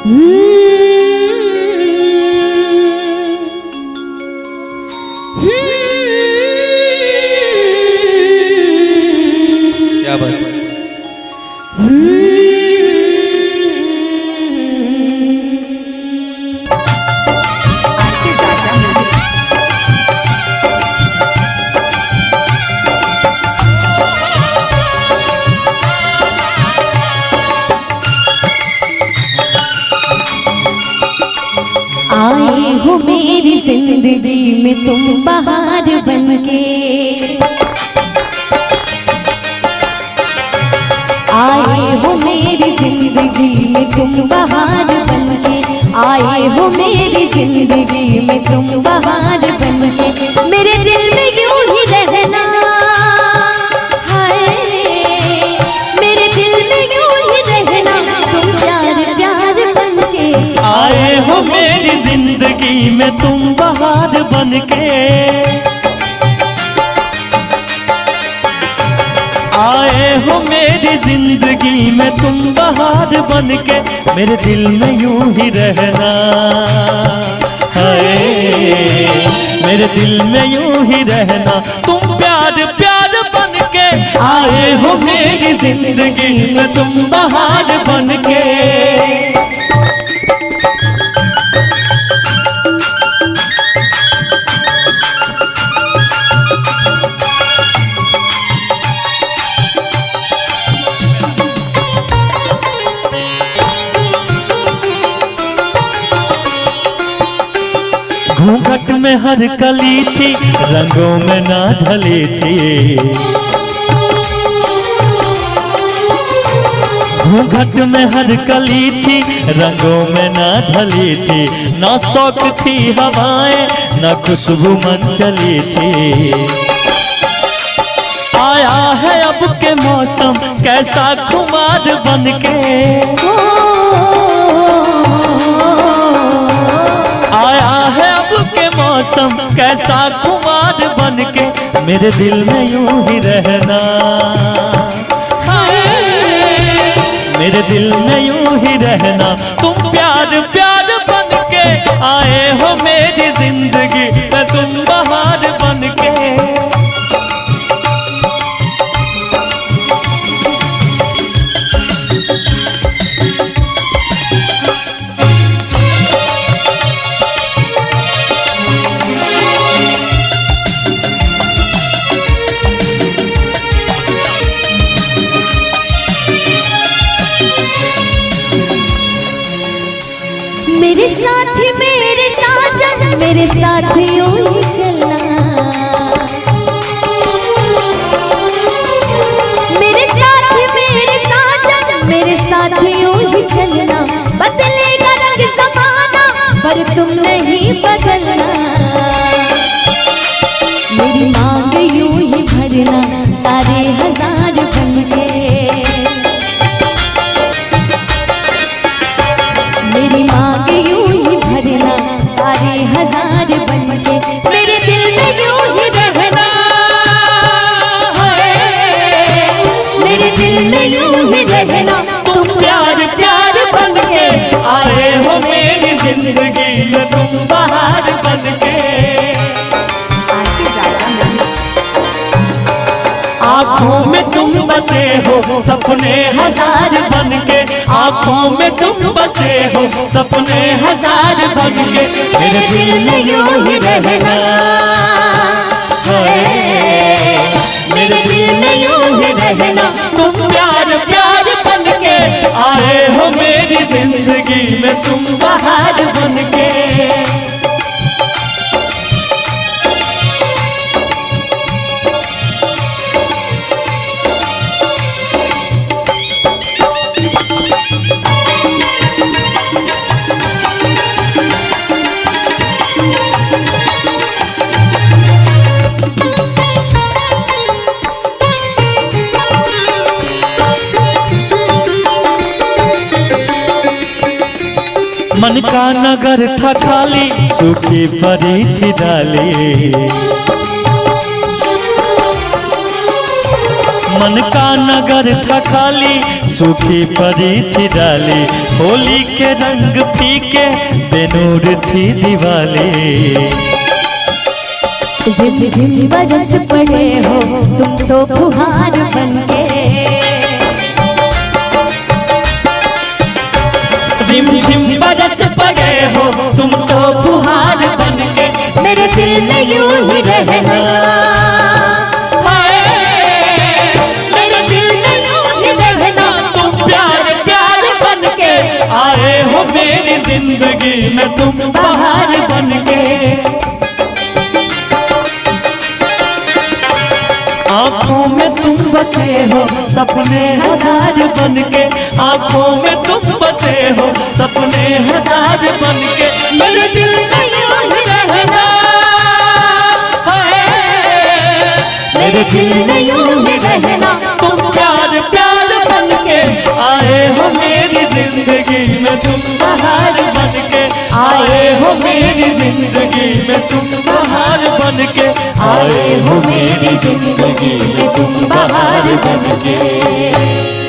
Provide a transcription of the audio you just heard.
क्या बात है। आए हो मेरी जिंदगी में तुम बहार बनके, आए हो मेरी जिंदगी में तुम बहार बनके, आए हो मेरी जिंदगी में तुम बहार बनके, मेरे दिल में यूं ही रहना, हाय मेरे दिल में यूं ही रहना, तुम प्यार प्यार बनके। आए हो मेरी जिंदगी में तुम बहार बनके, आए हो मेरी जिंदगी में तुम बहार बनके, मेरे दिल में यूं ही रहना, हाय मेरे दिल में यूं ही रहना, तुम प्यार प्यार बनके। आए हो मेरी जिंदगी में तुम बहार बनके। घूंघट में हर कली थी, रंगों में ना ढली थी, घूंघट में हर कली थी, रंगों में ना ढली थी, ना शौक थी हवाएं ना खुशबू मन चली थी। आया है अब के मौसम कैसा खुमार बनके, आया है अब के मौसम कैसा खुमार बनके, मेरे दिल में यूं ही रहना, मेरे दिल में यूं ही रहना, तुम प्यार प्यार बनके। आए हो मेरी जिंदगी में तुम बहार बनके। मेरे साथी मेरे साजन मेरे साथ यूं ही चलना, मेरे साथी मेरे साजन मेरे साथ यूं ही चलना, बदलेगा रंग ज़माना पर तुम नहीं बदलना, मेरी मांग यूं ही भरना तारे हजार बनके, मेरी मांग यूं ही भरना तारे हजार बनके, मेरे दिल में यूं ही रहना, मेरे दिल में यूं ही रहना, तुम प्यार प्यार बनके। आए हो मेरी जिंदगी में तुम बहार बनके। आँखों में तुम बसे हो सपने हजार बनके, आँखों में तुम बसे हो सपने हजार बनके, मेरे दिल में यूं ही रहना, मेरे दिल में यूं ही रहना, तुम प्यार प्यार बनके। आए हो मेरी जिंदगी में तुम बहार बनके। मन का नगर था खाली, सूखी पड़ी थी डाली। मन का नगर था खाली, सूखी पड़ी थी डाली, होली के रंग पी के बेनूर थी दिवाली। रिमझिम बरस पड़े हो तुम तो फुहार बनके, रिमझिम बरस पड़े हो तुम तो फुहार बनके, मेरे दिल में यूं ही रहना, मेरे दिल में यूं ही रहना, तुम प्यार प्यार बनके आए हो मेरी जिंदगी में तुम बहार बनके। आँखों में तुम बसे हो सपने हजार बनके, आँखों में तुम बसे हो सपने हजार बनके, मेरे दिल में यूं ही रहना, मेरे दिल में यूं ही रहना, तुम प्यार प्यार बनके आए हो मेरी जिंदगी में तुम बहार बनके, आए हो मेरी जिंदगी में तुम बहार बनके, आए हो मेरी जिंदगी में तुम बहार बनके।